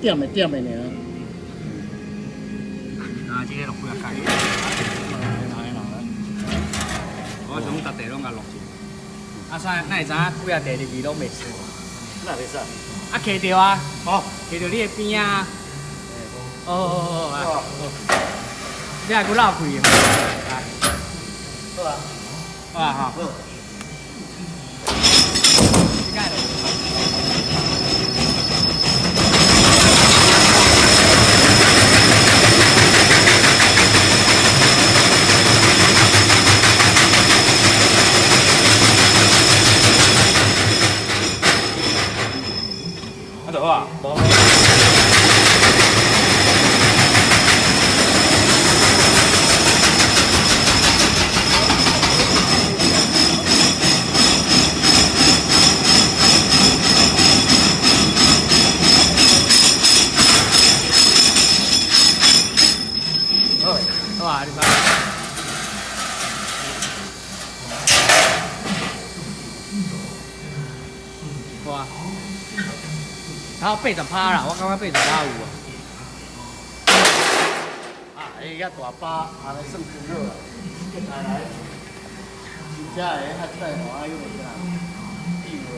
点的尔。啊，这个落几啊盖。我从逐地拢甲落去。啊，啥？那会知影几啊地入去拢袂输。那袂使。啊，揢着啊。哦。揢着你的边啊。哦。你还佫绕开哦。来。好啊。好啊，好。你盖落。啊，就好啊。好啊，你看。哇！然后80%啦，我感觉80%有啊。啊，迄遐大把，安尼算真好啊。来，真正诶，较菜吼，啊，有物件，以为，